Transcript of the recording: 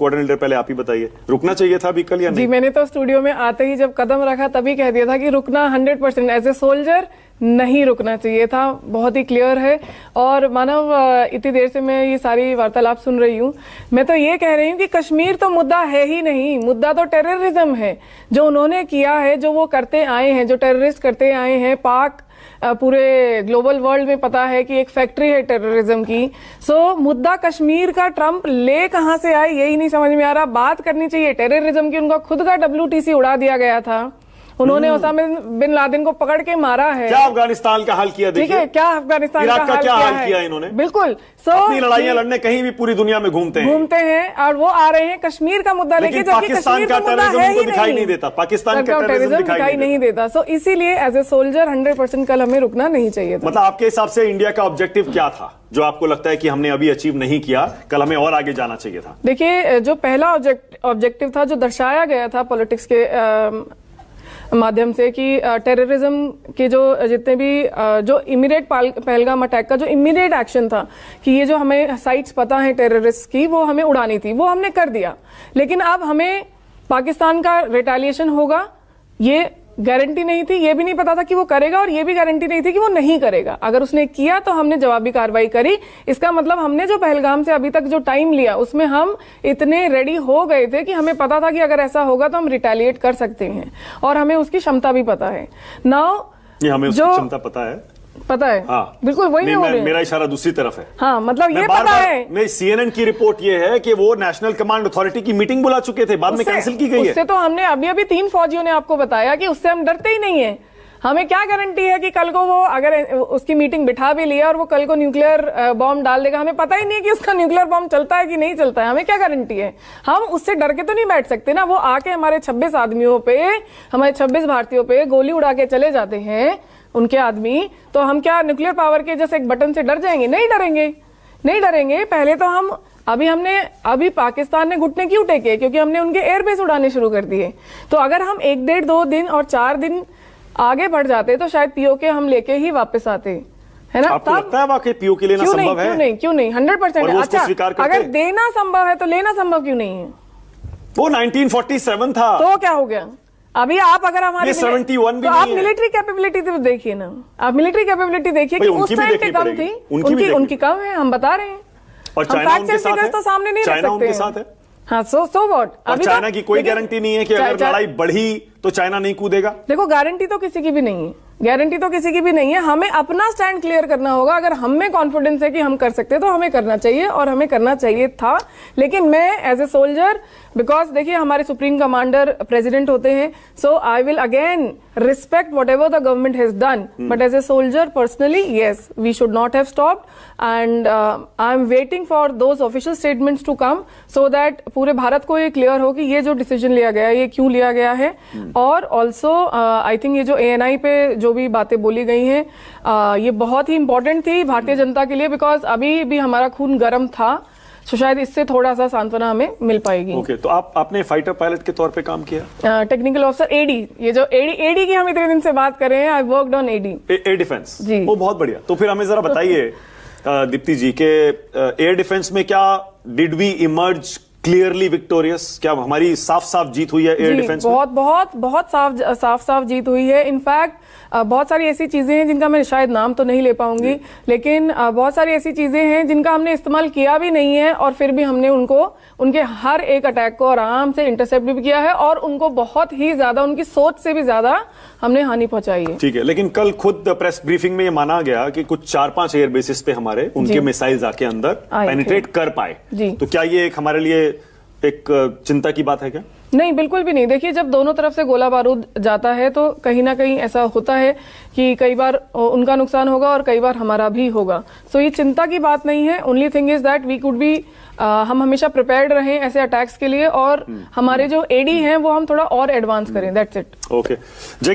Squadron leader, पहले आप ही बताइए, रुकना चाहिए था अभी कल या नहीं? जी, मैंने तो स्टूडियो में आते ही जब कदम रखा तभी कह दिया था कि रुकना 100% एज ए सोल्जर नहीं रुकना चाहिए था, बहुत ही क्लियर है। और मानव, इतनी देर से मैं ये सारी वार्तालाप सुन रही हूँ, मैं तो ये कह रही हूँ कि कश्मीर तो मुद्दा है ही नहीं, मुद्दा तो टेररिज्म है। जो उन्होंने किया है, जो वो करते आए हैं, जो टेररिस्ट करते आए हैं, पाक पूरे ग्लोबल वर्ल्ड में पता है कि एक फैक्ट्री है टेररिज्म की। सो मुद्दा कश्मीर का ट्रंप ले कहां से आए यही नहीं समझ में आ रहा। बात करनी चाहिए टेररिज्म की, उनका खुद का WTC उड़ा दिया गया था, उन्होंने ओसामा बिन लादेन को पकड़ के मारा है। क्या अफगानिस्तान का हाल किया, ठीक है, क्या अफगानिस्तान इराक का क्या हाल है? किया इन्होंने? बिल्कुल। अपनी लड़ाइयां लड़ने कहीं भी पूरी दुनिया में घूमते हैं और वो आ रहे हैं कश्मीर का मुद्दा लेके, जबकि पाकिस्तान का टेररिज्म उनको दिखाई नहीं देता, पाकिस्तान का टेररिज्म दिखाई नहीं देता। सो इसीलिए एज ए सोल्जर 100% कल हमें रुकना नहीं चाहिए था। मतलब आपके हिसाब से इंडिया का ऑब्जेक्टिव क्या था जो आपको लगता है कि हमने अभी अचीव नहीं किया, कल हमें और आगे जाना चाहिए था? देखिए, जो पहला ऑब्जेक्टिव था, जो दर्शाया गया था पॉलिटिक्स के माध्यम से, कि टेररिज्म के जो जितने भी जो इमीडिएट पहलगाम अटैक का जो इमीडिएट एक्शन था, कि ये जो हमें साइट्स पता है टेररिस्ट की, वो हमें उड़ानी थी, वो हमने कर दिया। लेकिन अब हमें पाकिस्तान का रिटेलिएशन होगा, ये गारंटी नहीं थी, ये भी नहीं पता था कि वो करेगा, और ये भी गारंटी नहीं थी कि वो नहीं करेगा। अगर उसने किया तो हमने जवाबी कार्रवाई करी। इसका मतलब हमने जो पहलगाम से अभी तक जो टाइम लिया, उसमें हम इतने रेडी हो गए थे कि हमें पता था कि अगर ऐसा होगा तो हम रिटेलिएट कर सकते हैं, और हमें उसकी क्षमता भी पता है। नाउ हमें उसकी क्षमता पता है, हाँ, बिल्कुल वही नहीं, मेरा इशारा दूसरी तरफ है। हाँ, मतलब ये पता है। नहीं, CNN की रिपोर्ट ये है कि वो नेशनल कमांड अथॉरिटी की मीटिंग बुला चुके थे, बाद में कैंसिल की गई है। उससे तो हमने अभी 3 फौजियों ने आपको बताया कि उससे हम डरते ही नहीं है। हमें क्या गारंटी है कि कल को वो अगर उसकी मीटिंग बिठा भी लिया और वो कल को न्यूक्लियर बॉम्ब डाल देगा? हमें पता ही नहीं है कि उसका न्यूक्लियर बॉम्ब चलता है कि नहीं चलता है, हमें क्या गारंटी है? हम उससे डर के तो नहीं बैठ सकते ना। वो आके हमारे 26 आदमियों पे, हमारे 26 भारतीयों पे गोली उड़ा के चले जाते हैं उनके आदमी, तो हम क्या न्यूक्लियर पावर के जैसे एक बटन से डर जाएंगे? नहीं डरेंगे, नहीं डरेंगे। पहले तो हम अभी पाकिस्तान ने घुटने क्यों टेके? क्योंकि हमने उनके एयरबेस उड़ाने शुरू कर दिए। तो अगर हम 1, 1.5, 2 दिन और 4 दिन आगे बढ़ जाते तो शायद POK हम लेके ही वापस आते, है ना? आपको लगता है वाकई POK लेना संभव है? क्यों नहीं 100%। अच्छा, अगर देना संभव है तो लेना संभव क्यों नहीं है? वो 1947 था, तो क्या हो गया? अभी आप अगर हमारे 71 भी तो आप मिलिट्री कैपेबिलिटी तो देखिए ना, आप मिलिट्री कैपेबिलिटी देखिए कि उस टाइम पे कम थी, उनकी कम है, हम बता रहे हैं। और चाइना उनके साथ है, तो सामने नहीं रख सकते हैं। हाँ, सो व्हाट? अभी चाइना की कोई गारंटी नहीं है कि अगर लड़ाई बढ़ी तो चाइना नहीं कूदेगा। देखो, गारंटी तो किसी की भी नहीं है, गारंटी तो किसी की भी नहीं है। हमें अपना स्टैंड क्लियर करना होगा। अगर हम में कॉन्फिडेंस है कि हम कर सकते हैं तो हमें करना चाहिए, और हमें करना चाहिए था। लेकिन मैं एज ए सोल्जर, बिकॉज देखिए हमारे सुप्रीम कमांडर प्रेसिडेंट होते हैं, so I will again respect whatever the government has done, but as a soldier personally yes, we should not have stopped, and I am waiting for those official statements to come, so that पूरे भारत को ये clear हो कि ये जो decision लिया गया है ये क्यों लिया गया है। और ऑल्सो आई थिंक ये जो ANI पे जो भी बातें बोली गई हैं, ये बहुत ही इंपॉर्टेंट थी भारतीय जनता के लिए, बिकॉज अभी भी हमारा खून गर्म था। तो शायद इससे थोड़ा सा सांत्वना हमें मिल पाएगी। ओके, तो आपने फाइटर पायलट के तौर पे काम किया? टेक्निकल ऑफिसर AD, ये जो AD की हम इतने दिन से बात कर रहे हैं, I worked on AD air defence जी। वो बहुत बढ़िया। तो फिर हमें जरा बताइए दीप्ति जी के एयर डिफेंस में क्या did we emerge clearly victorious? क्या हमारी साफ साफ जीत हुई है एयर डिफेंस में? बहुत साफ जीत हुई है। इनफैक्ट बहुत सारी ऐसी चीजें हैं जिनका मैं शायद नाम तो नहीं ले पाऊंगी, लेकिन बहुत सारी ऐसी चीजें हैं जिनका हमने इस्तेमाल किया भी नहीं है, और फिर भी हमने उनके हर एक अटैक को आराम से इंटरसेप्ट भी किया है, और उनको बहुत ही ज्यादा, उनकी सोच से भी ज्यादा हमने हानि पहुंचाई है। ठीक है, लेकिन कल खुद प्रेस ब्रीफिंग में ये माना गया कि कुछ 4-5 एयर बेसिस पे हमारे उनके मिसाइल्स आके अंदर पेनिट्रेट कर पाए। तो क्या ये एक हमारे लिए एक चिंता की बात है क्या? नहीं, बिल्कुल भी नहीं। देखिए, जब दोनों तरफ से गोला बारूद जाता है तो कहीं ना कहीं ऐसा होता है कि कई बार उनका नुकसान होगा और कई बार हमारा भी होगा। सो ये चिंता की बात नहीं है। Only thing is that we could be, हम हमेशा प्रिपेयर्ड रहें ऐसे अटैक्स के लिए, और हमारे जो AD हैं वो हम थोड़ा और एडवांस करें, दैट्स इट। ओके।